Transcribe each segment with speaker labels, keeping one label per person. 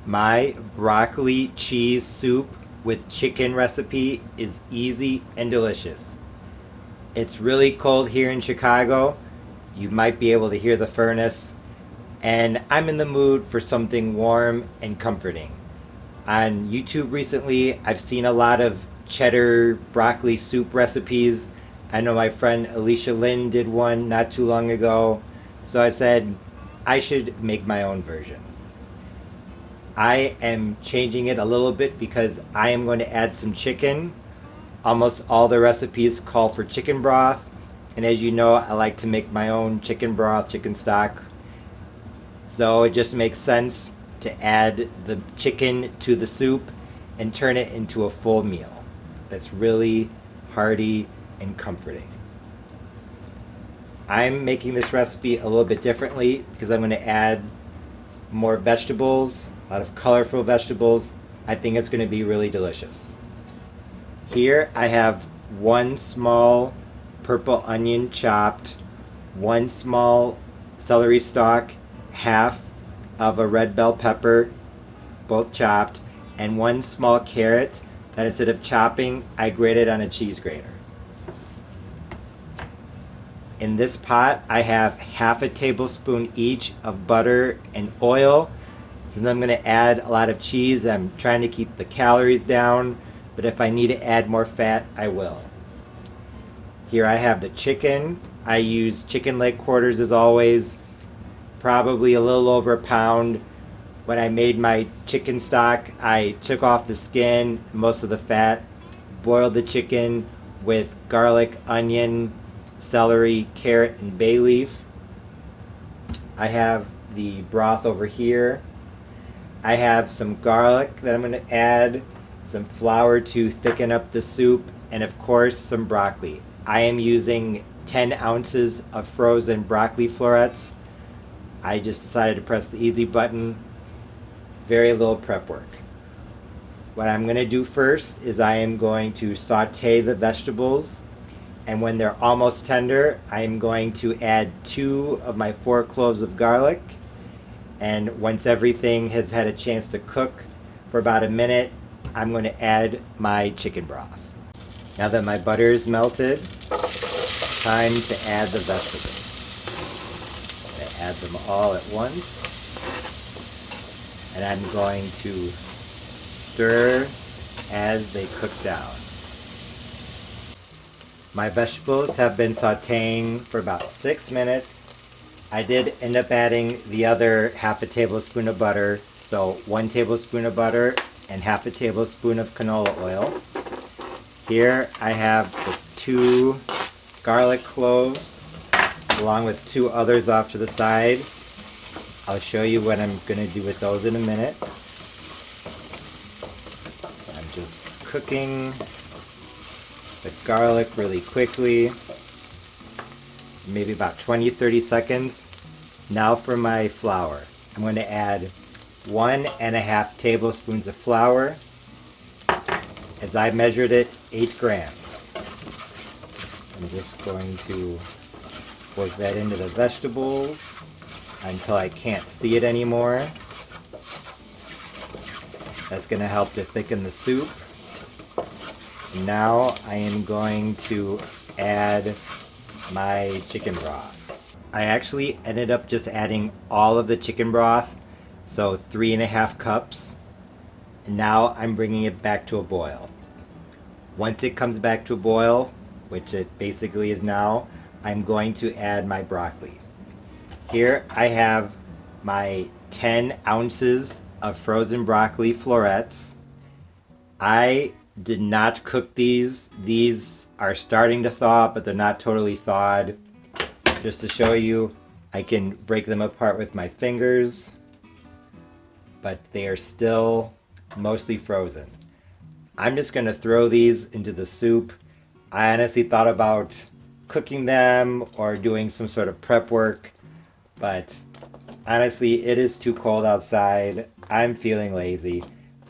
Speaker 1: My broccoli cheese soup with chicken recipe is easy and delicious. It's really cold here in Chicago. You might be able to hear the furnace. And I'm in the mood for something warm and comforting. On YouTube recently, I've seen a lot of cheddar broccoli soup recipes. I know my friend AliciaLynn did one not too long ago. So I said I should make my own version. I am changing it a little bit because I am going to add some chicken. Almost all the recipes call for chicken broth. And as you know, I like to make my own chicken broth, chicken stock. So it just makes sense to add the chicken to the soup and turn it into a full meal that's really hearty and comforting. I'm making this recipe a little bit differently because I'm going to add more vegetables, a lot of colorful vegetables. I think it's going to be really delicious. Here I have one small purple onion chopped, one small celery stalk, half of a red bell pepper, both chopped, and one small carrot that instead of chopping, I grated on a cheese grater. In this pot, I have half a tablespoon each of butter and oil. Since I'm going to add a lot of cheese, I'm trying to keep the calories down, but if I need to add more fat, I will. Here I have the chicken. I use chicken leg quarters as always, probably a little over a pound. When I made my chicken stock, I took off the skin, most of the fat, boiled the chicken with garlic, onion, celery, carrot, and bay leaf. I have the broth over here. I have some garlic that I'm going to add, some flour to thicken up the soup, and of course some broccoli. I am using 10 ounces of frozen broccoli florets. I just decided to press the easy button. Very little prep work. What I'm going to do first is I am going to saute the vegetables, and when they're almost tender, I am going to add 2 of my 4 cloves of garlic. And once everything has had a chance to cook for about a minute, I'm going to add my chicken broth. Now that my butter is melted, time to add the vegetables. I add them all at once. And I'm going to stir as they cook down. My vegetables have been sauteing for about 6 minutes. I did end up adding the other half a tablespoon of butter, so 1 tablespoon of butter and half a tablespoon of canola oil. Here I have the 2 garlic cloves along with 2 others off to the side. I'll show you what I'm going to do with those in a minute. I'm just cooking the garlic really quickly, maybe about 20-30 seconds. Now for my flour. I'm going to add 1.5 tablespoons of flour. As I measured it, 8 grams. I'm just going to work that into the vegetables until I can't see it anymore. That's going to help to thicken the soup. And now I am going to add my chicken broth. I actually ended up just adding all of the chicken broth, so 3.5 cups. And now I'm bringing it back to a boil. Once it comes back to a boil, which it basically is now, I'm going to add my broccoli. Here I have my 10 ounces of frozen broccoli florets. I did not cook these. These are starting to thaw, but they're not totally thawed. Just to show you, I can break them apart with my fingers, but they are still mostly frozen. I'm just going to throw these into the soup. I honestly thought about cooking them or doing some sort of prep work, but honestly, it is too cold outside. I'm feeling lazy.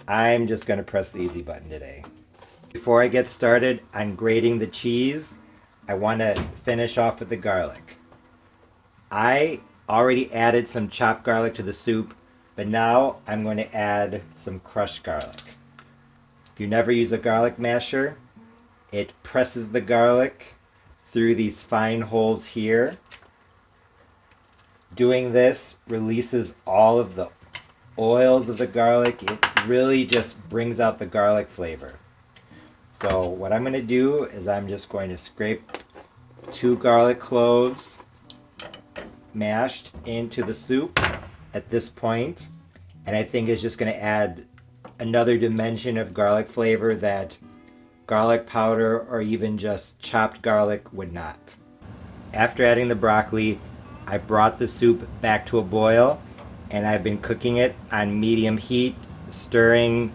Speaker 1: I'm just going to press the easy button today. Before I get started on grating the cheese, I want to finish off with the garlic. I already added some chopped garlic to the soup, But now I'm going to add some crushed garlic. If you never use a garlic masher, it presses the garlic through these fine holes here. Doing this releases all of the oils of the garlic. It really just brings out the garlic flavor. So what I'm going to do is I'm just going to scrape 2 garlic cloves mashed into the soup at this point, and I think it's just going to add another dimension of garlic flavor that garlic powder or even just chopped garlic would not. After adding the broccoli, I brought the soup back to a boil, and I've been cooking it on medium heat, stirring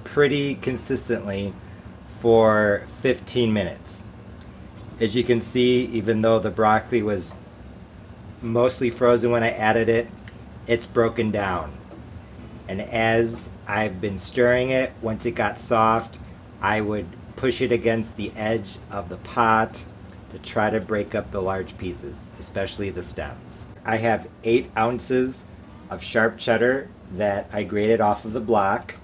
Speaker 1: pretty consistently for 15 minutes. As you can see, even though the broccoli was mostly frozen when I added it, it's broken down. And as I've been stirring it, once it got soft, I would push it against the edge of the pot to try to break up the large pieces, especially the stems. I have 8 ounces of sharp cheddar that I grated off of the block.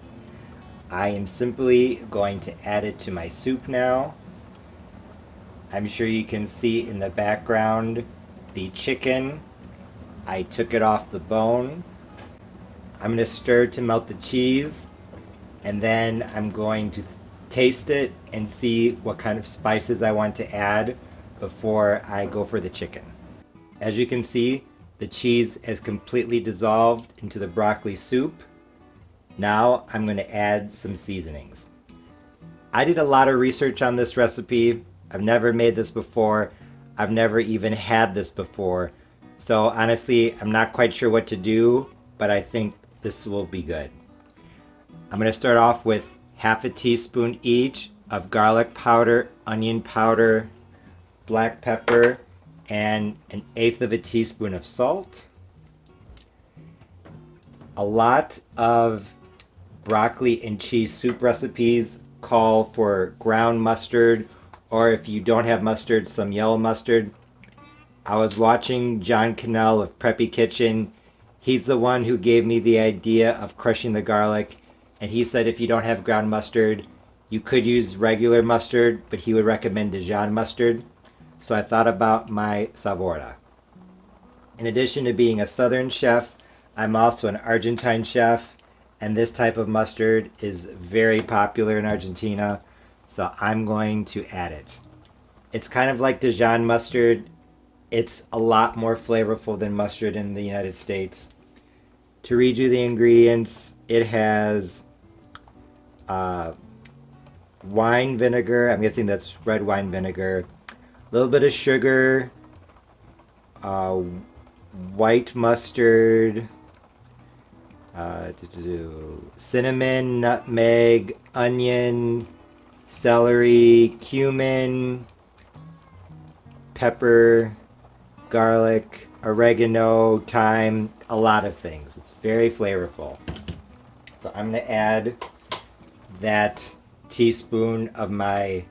Speaker 1: I am simply going to add it to my soup now. I'm sure you can see in the background the chicken. I took it off the bone. I'm going to stir to melt the cheese, and then I'm going to taste it and see what kind of spices I want to add before I go for the chicken. As you can see, the cheese has completely dissolved into the broccoli soup. Now I'm going to add some seasonings. I did a lot of research on this recipe. I've never made this before. I've never even had this before. So honestly, I'm not quite sure what to do, but I think this will be good. I'm going to start off with half a teaspoon each of garlic powder, onion powder, black pepper, and 1/8 of a teaspoon of salt. A lot of broccoli and cheese soup recipes call for ground mustard, or if you don't have mustard, some yellow mustard. I was watching John Kanell of Preppy Kitchen. He's the one who gave me the idea of crushing the garlic, and he said if you don't have ground mustard, you could use regular mustard, but he would recommend Dijon mustard. So I thought about my saute. In addition to being a southern chef, I'm also an Argentine chef, and this type of mustard is very popular in Argentina, so I'm going to add it. It's kind of like Dijon mustard. It's a lot more flavorful than mustard in the United States. To read you the ingredients, it has wine vinegar, I'm guessing that's red wine vinegar, a little bit of sugar, white mustard, cinnamon, nutmeg, onion, celery, cumin, pepper, garlic, oregano, thyme, a lot of things. It's very flavorful. So I'm going to add that teaspoon of my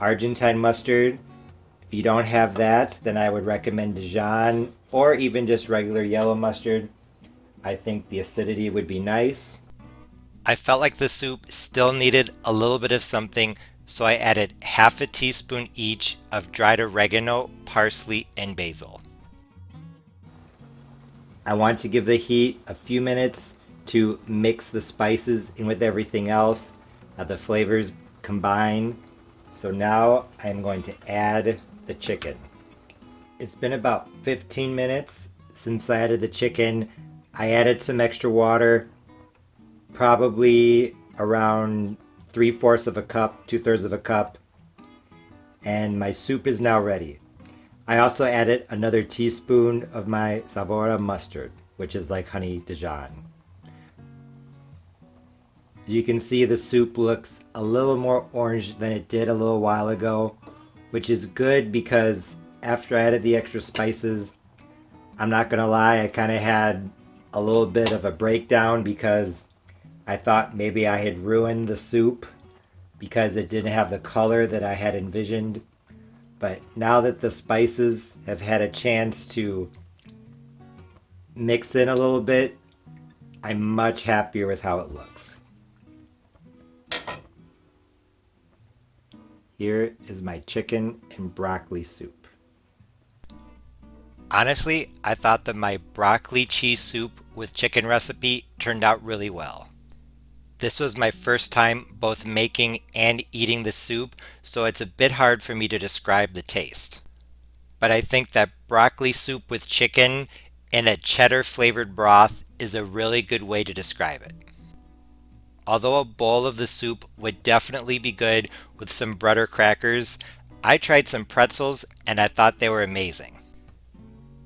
Speaker 1: Argentine mustard. If you don't have that, then I would recommend Dijon or even just regular yellow mustard. I think the acidity would be nice. I felt like the soup still needed a little bit of something, so I added half a teaspoon each of dried oregano, parsley, and basil. I want to give the heat a few minutes to mix the spices in with everything else, the flavors combine. So now I'm going to add the chicken. It's been about 15 minutes since I added the chicken. I added some extra water, probably around 3/4 of a cup, 2/3 of a cup, and my soup is now ready. I also added another teaspoon of my saute mustard, which is like honey Dijon. You can see the soup looks a little more orange than it did a little while ago, which is good because after I added the extra spices, I'm not gonna lie, I kind of had a little bit of a breakdown because I thought maybe I had ruined the soup because it didn't have the color that I had envisioned. But now that the spices have had a chance to mix in a little bit, I'm much happier with how it looks. Here is my chicken and broccoli soup. Honestly, I thought that my broccoli cheese soup with chicken recipe turned out really well. This was my first time both making and eating the soup, so it's a bit hard for me to describe the taste. But I think that broccoli soup with chicken and a cheddar flavored broth is a really good way to describe it. Although a bowl of the soup would definitely be good with some bread or crackers, I tried some pretzels and I thought they were amazing.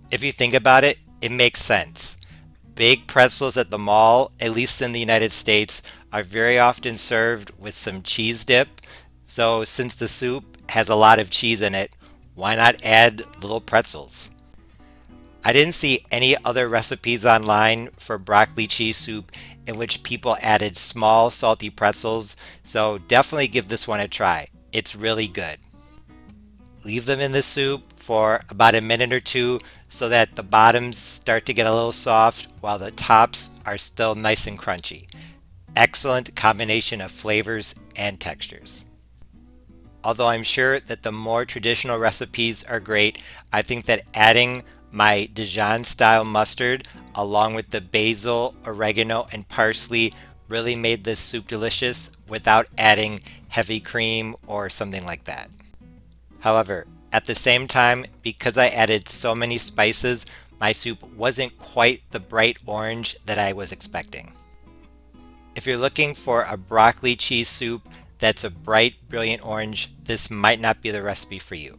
Speaker 1: If you think about it, it makes sense. Big pretzels at the mall, at least in the United States, are very often served with some cheese dip. So since the soup has a lot of cheese in it, why not add little pretzels? I didn't see any other recipes online for broccoli cheese soup in which people added small salty pretzels, so definitely give this one a try. It's really good. Leave them in the soup for about a minute or two so that the bottoms start to get a little soft while the tops are still nice and crunchy. Excellent combination of flavors and textures. Although I'm sure that the more traditional recipes are great, I think that adding my Dijon style mustard along with the basil, oregano, and parsley really made this soup delicious without adding heavy cream or something like that. However, at the same time, because I added so many spices, my soup wasn't quite the bright orange that I was expecting. If you're looking for a broccoli cheese soup that's a bright, brilliant orange, this might not be the recipe for you.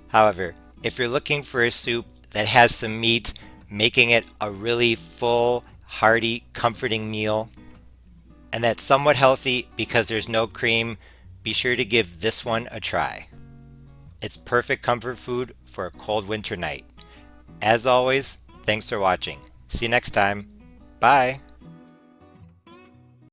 Speaker 1: However, if you're looking for a soup that has some meat, making it a really full, hearty, comforting meal, and that's somewhat healthy because there's no cream, be sure to give this one a try. It's perfect comfort food for a cold winter night. As always, thanks for watching. See you next time. Bye.